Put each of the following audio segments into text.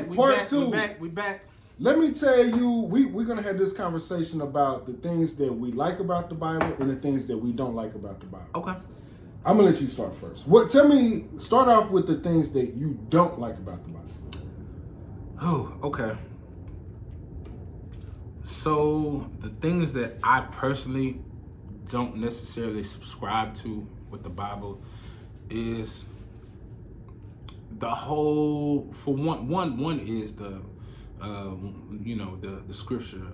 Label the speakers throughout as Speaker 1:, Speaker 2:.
Speaker 1: part two.
Speaker 2: We back.
Speaker 1: Let me tell you, we're going to have this conversation about the things that we like about the Bible and the things that we don't like about the Bible.
Speaker 2: Okay.
Speaker 1: I'm going to let you start first. Start off with the things that you don't like about the Bible.
Speaker 2: Oh, okay. So the things that I personally don't necessarily subscribe to with the Bible is the whole, for one is the the scripture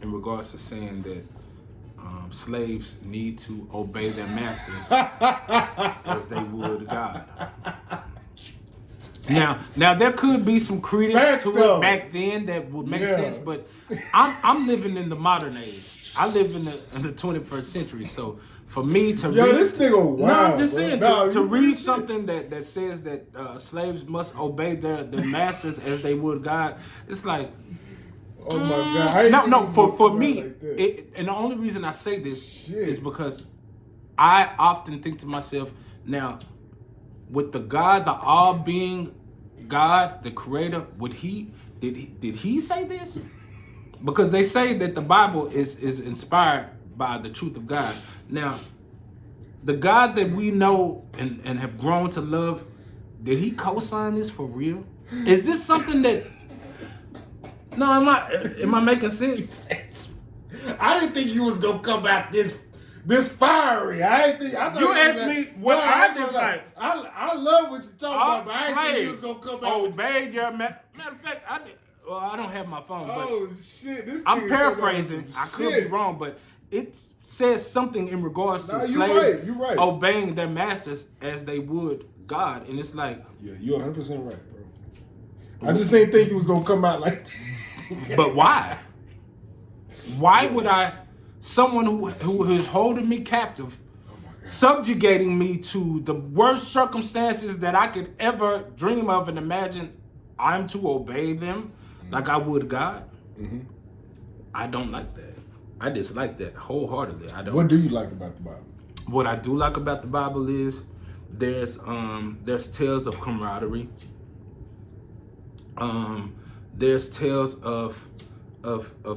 Speaker 2: in regards to saying that slaves need to obey their masters as they would God. Now there could be some credence to it back then that would make sense, but I'm living in the modern age. I live in the 21st century, so for me to read,
Speaker 1: this nigga wild.
Speaker 2: No, I'm just saying to read something that says that slaves must obey their masters as they would God. It's like,
Speaker 1: oh my God!
Speaker 2: No. For me, and the only reason I say this is because I often think to myself, now, with the God, the all-being God, the Creator, did he say this? Because they say that the Bible is inspired by the truth of God. Now, the God that we know and have grown to love, did he co-sign this for real? Is this something that... No, am I making sense?
Speaker 1: I didn't think you was gonna come out this fiery. I thought
Speaker 2: you asked me what I dislike.
Speaker 1: I love what you're talking about, but I didn't think you was gonna come out.
Speaker 2: Obey your matter of fact, I don't have my phone.
Speaker 1: Oh shit!
Speaker 2: I'm paraphrasing. I could be wrong, but it says something in regards to slaves obeying their masters as they would God, and it's like,
Speaker 1: yeah, you're 100% right, bro. I just didn't think you was gonna come out like that.
Speaker 2: But why? Why would someone who is holding me captive, subjugating me to the worst circumstances that I could ever dream of and imagine, I'm to obey them like I would God? Mm-hmm. I don't like that. I dislike that wholeheartedly. I don't.
Speaker 1: What do you like about the Bible?
Speaker 2: What I do like about the Bible is there's tales of camaraderie. There's tales of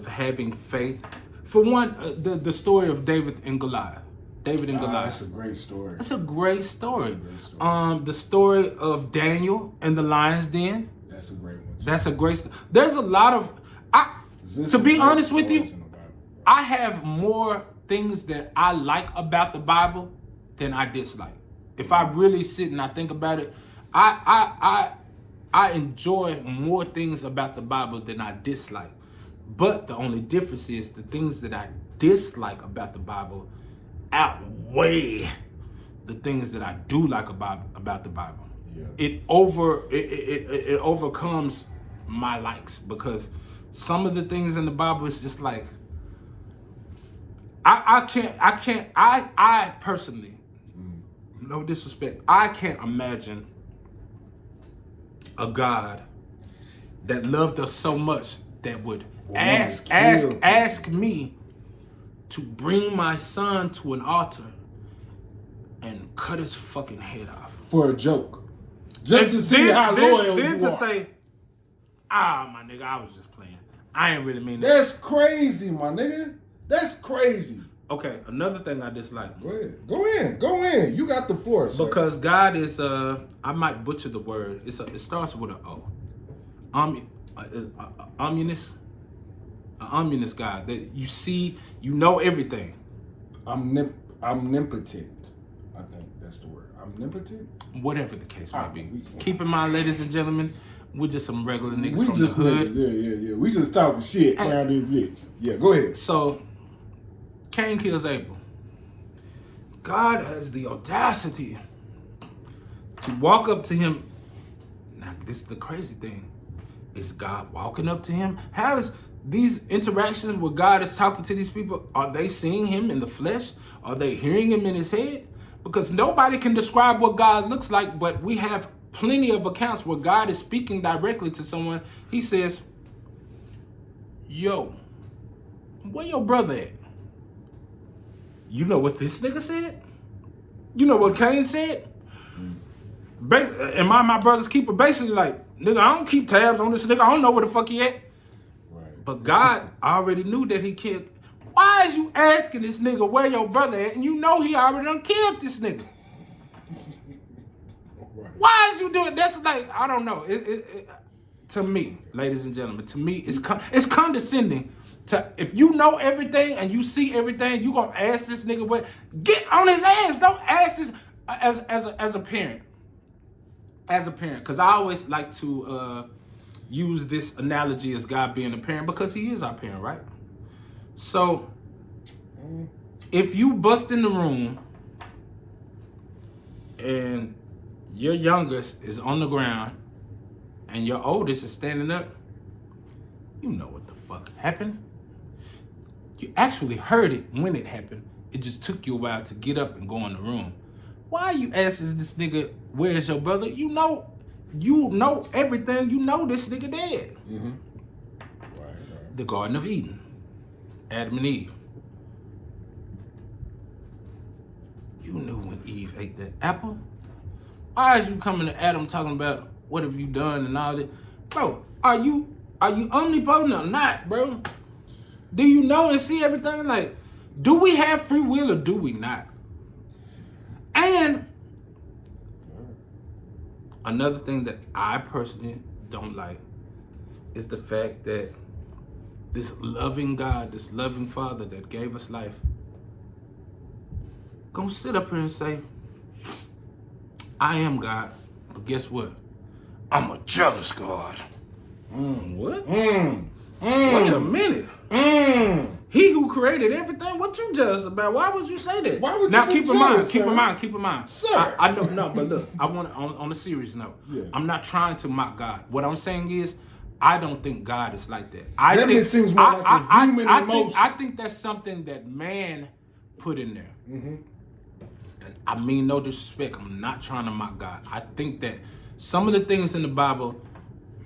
Speaker 2: having faith. For one, the story of David and Goliath.
Speaker 1: That's a great story.
Speaker 2: That's a great story. The story of Daniel and the lion's den.
Speaker 1: That's a great one too.
Speaker 2: That's a great story. There's a lot of... to be honest with you, I have more things that I like about the Bible than I dislike. If I really sit and I think about it, I enjoy more things about the Bible than I dislike. But the only difference is the things that I dislike about the Bible outweigh the things that I do like about the Bible. Yeah. It overcomes my likes, because some of the things in the Bible is just like, I personally, no disrespect, I can't imagine a God that loved us so much that would ask me to bring my son to an altar and cut his fucking head off
Speaker 1: for a joke, just to see how loyal you are.
Speaker 2: Then to say, my nigga, I was just playing. I ain't really mean that.
Speaker 1: That's crazy, my nigga. That's crazy.
Speaker 2: Okay, another thing I dislike.
Speaker 1: Go ahead. Go in. You got the force.
Speaker 2: Because God is I might butcher the word. It starts with an O. Omniscient. An omniscient God that you see, you know everything.
Speaker 1: Omnipotent. I think that's the word. Omnipotent.
Speaker 2: Whatever the case may be. Keep in mind, ladies and gentlemen, we're just some regular niggas from the hood.
Speaker 1: Yeah. We just talking shit around this bitch. Yeah, go ahead.
Speaker 2: So, Cain kills Abel. God has the audacity to walk up to him. Now, this is the crazy thing. Is God walking up to him? How's these interactions where God is talking to these people, are they seeing him in the flesh? Are they hearing him in his head? Because nobody can describe what God looks like, but we have plenty of accounts where God is speaking directly to someone. He says, yo, where your brother at? You know what this nigga said? You know what Cain said? Am I my brother's keeper? Basically like, Nigga, I don't keep tabs on this nigga. I don't know where the fuck he at.
Speaker 1: Right.
Speaker 2: But God already knew that he killed. Why is you asking this nigga where your brother at, and you know he already done killed this nigga?
Speaker 1: Right.
Speaker 2: Why is you doing? That's like, I don't know. To me, ladies and gentlemen, to me, it's condescending. If you know everything and you see everything, you gonna ask this nigga what? Get on his ass. Don't ask this as a parent. As a parent, because I always like to use this analogy as God being a parent, because he is our parent, right? So if you bust in the room and your youngest is on the ground and your oldest is standing up, you know what the fuck happened. You actually heard it when it happened. It just took you a while to get up and go in the room. Why are you asking this nigga, where's your brother? You know everything. You know this nigga dead.
Speaker 1: Mm-hmm. Right.
Speaker 2: The Garden of Eden. Adam and Eve. You knew when Eve ate that apple. Why is you coming to Adam talking about what have you done and all that? Bro, are you omnipotent or not, bro? Do you know and see everything? Like, do we have free will or do we not? And another thing that I personally don't like is the fact that this loving God, this loving Father that gave us life, gonna sit up here and say, I am God, but guess what? I'm a jealous God. What? Wait a minute. He who created everything, what you jealous about? Why would you say that?
Speaker 1: Why would
Speaker 2: now
Speaker 1: you
Speaker 2: keep in mind.
Speaker 1: Sir.
Speaker 2: I know, no, but look, I want on a serious note.
Speaker 1: Yeah.
Speaker 2: I'm not trying to mock God. What I'm saying is, I don't think God is like that.
Speaker 1: That seems more like a human emotion.
Speaker 2: I think that's something that man put in there.
Speaker 1: Mm-hmm.
Speaker 2: And I mean no disrespect. I'm not trying to mock God. I think that some of the things in the Bible,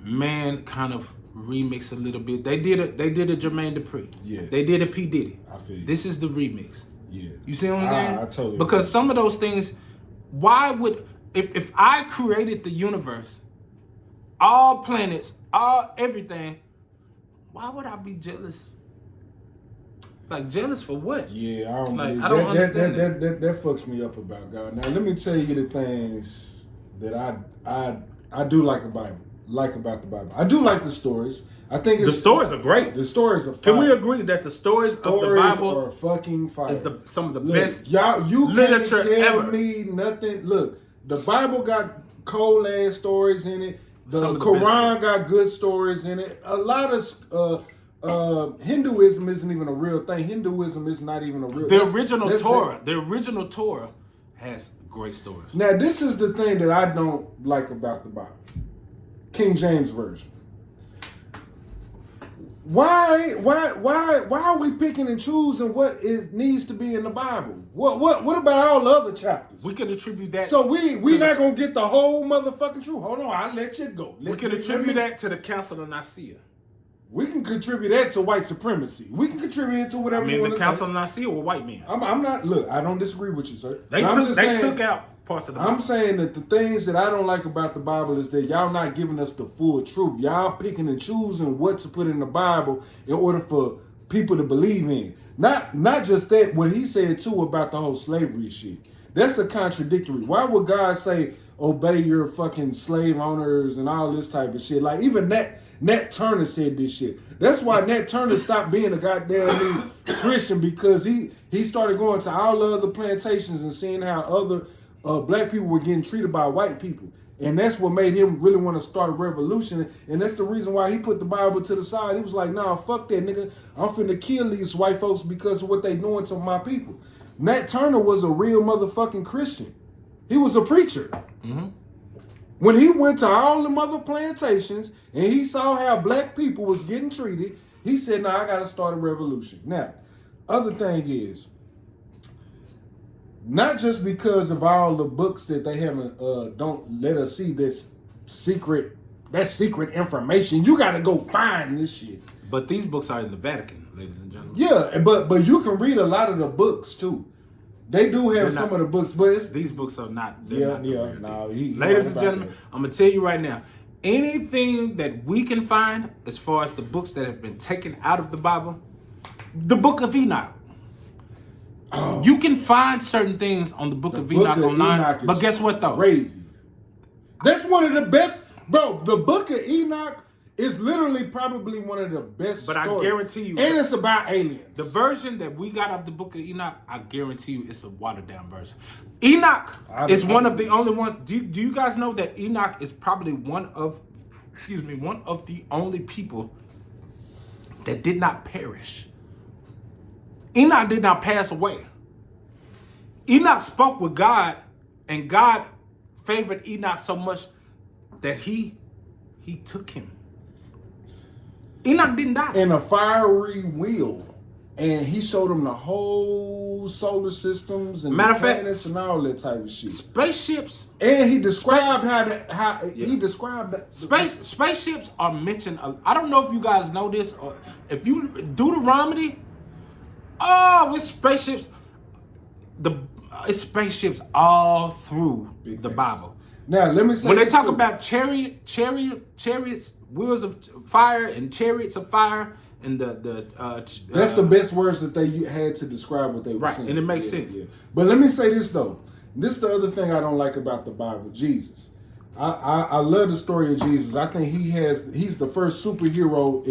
Speaker 2: man kind of remix a little bit. They did a Jermaine Dupri.
Speaker 1: Yeah.
Speaker 2: They did a P. Diddy.
Speaker 1: I feel you.
Speaker 2: This is the remix.
Speaker 1: Yeah.
Speaker 2: You see what I'm saying?
Speaker 1: I totally agree.
Speaker 2: Because some of those things, why would if I created the universe, all planets, all everything, why would I be jealous? Like, jealous for what?
Speaker 1: Yeah, I don't.
Speaker 2: Like, I don't understand
Speaker 1: that fucks me up about God. Now let me tell you the things that I do like about the Bible. I do like the stories. I think
Speaker 2: the stories are great.
Speaker 1: The stories are fine.
Speaker 2: Can we agree that the stories of the Bible
Speaker 1: are fucking fire?
Speaker 2: Is some of the best
Speaker 1: you
Speaker 2: literature
Speaker 1: can't tell
Speaker 2: ever.
Speaker 1: me nothing. Look, the Bible got cold ass stories in it. The
Speaker 2: Some of the
Speaker 1: Quran got good stories in it. A lot of Hinduism isn't even a real thing. Hinduism is not even a real.
Speaker 2: The original Torah has great stories.
Speaker 1: Now, this is the thing that I don't like about the Bible. King James Version. Why are we picking and choosing what needs to be in the Bible? What about all the other chapters?
Speaker 2: We can attribute that.
Speaker 1: So we not gonna get the whole motherfucking truth. Hold on, I'll let you go.
Speaker 2: We can attribute that to the Council of Nicaea.
Speaker 1: We can contribute that to white supremacy. We can contribute it to whatever you want to say.
Speaker 2: The Council of Nicaea were white men.
Speaker 1: I'm not. Look, I don't disagree with you, sir.
Speaker 2: They took out parts of the Bible.
Speaker 1: I'm saying that the things that I don't like about the Bible is that y'all not giving us the full truth. Y'all picking and choosing what to put in the Bible in order for people to believe in. Not just that, what he said too about the whole slavery shit. That's a contradictory. Why would God say obey your fucking slave owners and all this type of shit? Like, even Nat Turner said this shit. That's why Nat Turner stopped being a goddamn Christian, because he started going to all the other plantations and seeing how other black people were getting treated by white people. And that's what made him really want to start a revolution. And that's the reason why he put the Bible to the side. He was like, nah, fuck that, nigga. I'm finna kill these white folks because of what they doing to my people. Nat Turner was a real motherfucking Christian. He was a preacher.
Speaker 2: Mm-hmm.
Speaker 1: When he went to all the other plantations and he saw how black people was getting treated, he said, nah, I got to start a revolution. Now, other thing is, not just because of all the books that they haven't, don't let us see this secret information. You got to go find this shit.
Speaker 2: But these books are in the Vatican, ladies and gentlemen.
Speaker 1: Yeah, but you can read a lot of the books too. They do have some of the books, but
Speaker 2: these books are not.
Speaker 1: Ladies
Speaker 2: and gentlemen, I'm gonna tell you right now. anything that we can find as far as the books that have been taken out of the Bible, the book of Enoch. Oh. You can find certain things on the book of Enoch online, but guess what though?
Speaker 1: Crazy. That's one of the best, bro. The book of Enoch is literally probably one of the best
Speaker 2: but
Speaker 1: stories.
Speaker 2: I guarantee you,
Speaker 1: and it's about aliens.
Speaker 2: The version that we got of the book of Enoch, I guarantee you, it's a watered down version. Enoch is one of the only ones. Do you guys know that Enoch is probably one of the only people that did not perish? Enoch did not pass away. Enoch spoke with God, and God favored Enoch so much that he took him. Enoch didn't die.
Speaker 1: In a fiery wheel. And he showed him the whole solar systems and planets and all that type of shit.
Speaker 2: Spaceships.
Speaker 1: And he described he described that.
Speaker 2: Spaceships are mentioned. I don't know if you guys know this, or if you Deuteronomy. Oh, with spaceships. It's spaceships all through the Bible.
Speaker 1: Now let me say,
Speaker 2: when they talk about chariots, wheels of fire, and chariots of fire, and
Speaker 1: that's the best words that they had to describe what they were saying.
Speaker 2: And it makes sense. Yeah.
Speaker 1: But let me say this though. This is the other thing I don't like about the Bible. Jesus. I love the story of Jesus. I think he's the first superhero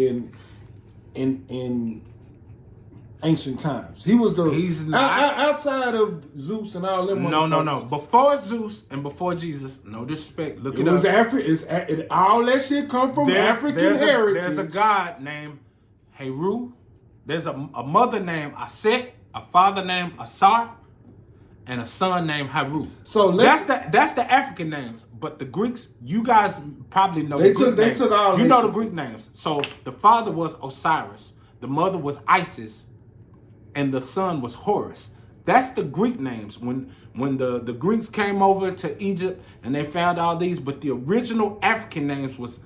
Speaker 1: in ancient times. He was outside of Zeus and all them.
Speaker 2: No. Before Zeus and before Jesus, no disrespect. Look it up.
Speaker 1: All that shit come from African heritage.
Speaker 2: There's a god named Heru. There's a mother named Aset, a father named Asar, and a son named Haru. So that's the African names. But the Greeks, you guys probably know the Greek names.
Speaker 1: Took all
Speaker 2: you know the Greek names. So the father was Osiris, the mother was Isis, and the son was Horus. That's the Greek names. When the Greeks came over to Egypt and they found all these, but the original African names was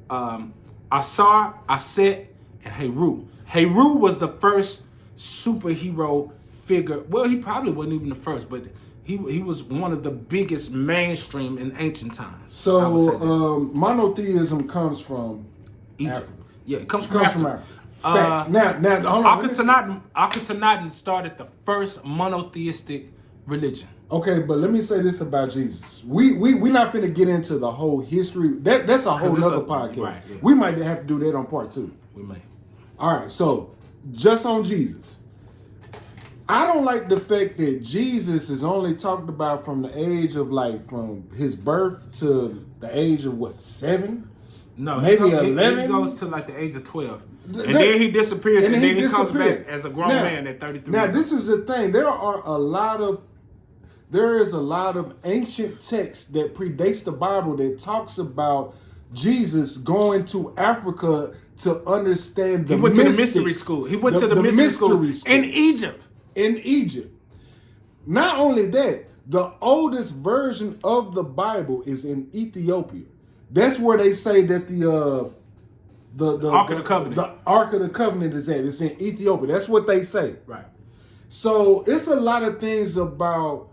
Speaker 2: Asar, Aset, and Heru. Heru was the first superhero figure. Well, he probably wasn't even the first, but he was one of the biggest mainstream in ancient times.
Speaker 1: So monotheism comes from
Speaker 2: Egypt.
Speaker 1: Africa.
Speaker 2: Yeah, it comes from Africa.
Speaker 1: Facts. Now, hold on.
Speaker 2: Akhenaten started the first monotheistic religion.
Speaker 1: Okay, but let me say this about Jesus. We're not finna get into the whole history. That's a whole nother podcast. Right, yeah. We might have to do that on part 2.
Speaker 2: We may.
Speaker 1: All right, so just on Jesus. I don't like the fact that Jesus is only talked about from the age of from his birth to the age of 7?
Speaker 2: No,
Speaker 1: maybe 11.
Speaker 2: He goes to the age of 12, and then he disappears, and then he comes back as a grown man at 33.
Speaker 1: Now, this is the thing. There is a lot of ancient texts that predates the Bible that talks about Jesus going to Africa to understand the mystics.
Speaker 2: He went to the mystery school. He went to the mystery school in Egypt.
Speaker 1: In Egypt. Not only that, the oldest version of the Bible is in Ethiopia. That's where they say that the
Speaker 2: Ark of the Covenant.
Speaker 1: The Ark of the Covenant is at. It's in Ethiopia. That's what they say.
Speaker 2: Right.
Speaker 1: So it's a lot of things about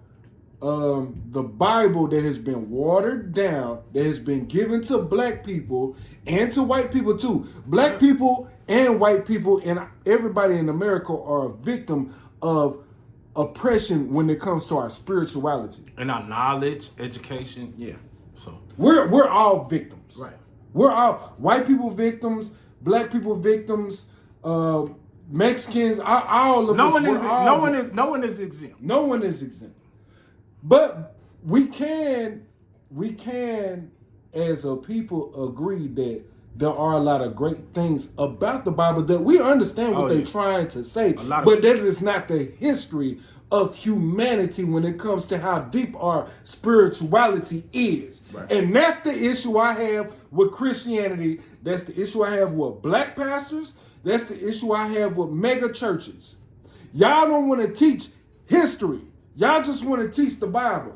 Speaker 1: the Bible that has been watered down, that has been given to black people and to white people too. Black people and white people and everybody in America are a victim of oppression when it comes to our spirituality
Speaker 2: and our knowledge, education. Yeah. So
Speaker 1: we're all victims.
Speaker 2: Right.
Speaker 1: We're all white people victims, black people victims, Mexicans, all of us.
Speaker 2: No one is exempt.
Speaker 1: No one is exempt. But we can as a people agree that there are a lot of great things about the Bible that we understand what they're trying to say, but that is not the history of humanity when it comes to how deep our spirituality is. Right. And that's the issue I have with Christianity. That's the issue I have with black pastors. That's the issue I have with mega churches. Y'all don't want to teach history. Y'all just want to teach the Bible.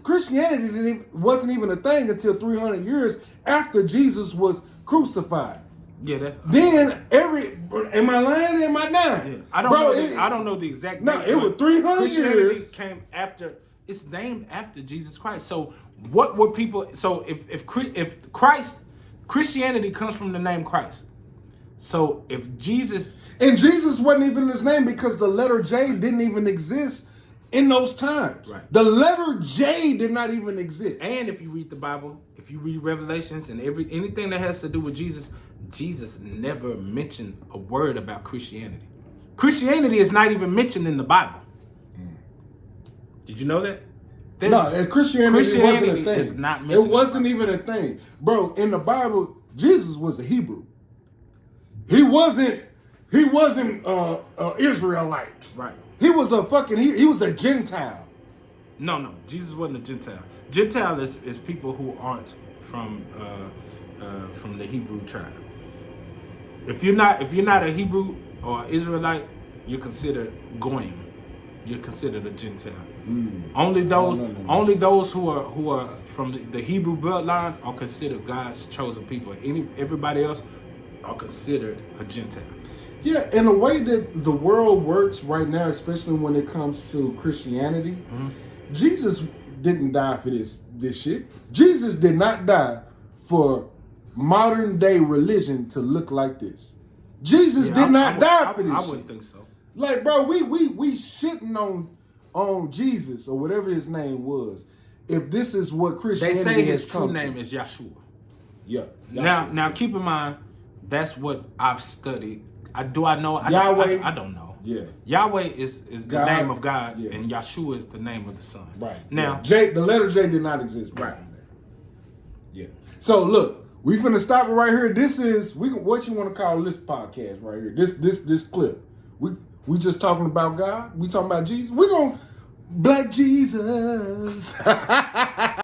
Speaker 1: Christianity wasn't even a thing until 300 years after Jesus was crucified.
Speaker 2: Yeah.
Speaker 1: Then am I lying? Am I not?
Speaker 2: Yeah. I don't know the exact.
Speaker 1: No, it was 300
Speaker 2: Christianity
Speaker 1: years.
Speaker 2: Came after it's named after Jesus Christ. So what were people? So if Christianity comes from the name Christ. So if Jesus,
Speaker 1: and Jesus wasn't even his name because the letter J didn't even exist in those times.
Speaker 2: Right.
Speaker 1: The letter J did not even exist.
Speaker 2: And if you read the Bible, if you read Revelations and anything that has to do with Jesus, Jesus never mentioned a word about Christianity. Christianity is not even mentioned in the Bible. Did you know that?
Speaker 1: Christianity wasn't a thing.
Speaker 2: Is not
Speaker 1: it wasn't even a thing. Bro, in the Bible, Jesus was a Hebrew. He wasn't Israelite.
Speaker 2: Right.
Speaker 1: He was he was a Gentile.
Speaker 2: No, Jesus wasn't a Gentile. Gentile is people who aren't from the Hebrew tribe. If you're not a Hebrew or Israelite, you're considered Goyim. You're considered a Gentile. Only those who are from the Hebrew bloodline are considered God's chosen people. Everybody else are considered a Gentile.
Speaker 1: Yeah, in a way that the world works right now, especially when it comes to Christianity, Jesus didn't die for this shit. Jesus did not die for modern day religion to look like this. Jesus did not die for this shit.
Speaker 2: I wouldn't think so.
Speaker 1: Like, bro, we shitting on Jesus or whatever his name was. If this is what Christianity
Speaker 2: they say
Speaker 1: has
Speaker 2: his
Speaker 1: come
Speaker 2: true name
Speaker 1: to.
Speaker 2: is Yahshua.
Speaker 1: Yeah.
Speaker 2: Now keep in mind, that's what I've studied. I know
Speaker 1: Yahweh.
Speaker 2: I don't know.
Speaker 1: Yeah.
Speaker 2: Yahweh is the name of God,
Speaker 1: yeah.
Speaker 2: and Yahshua is the name of the Son.
Speaker 1: Right.
Speaker 2: Now,
Speaker 1: yeah. The letter J did not exist.
Speaker 2: Right.
Speaker 1: Yeah. So look, we finna stop it right here. This is what you want to call this podcast right here. This clip. We just talking about God. We talking about Jesus. We gonna Black Jesus.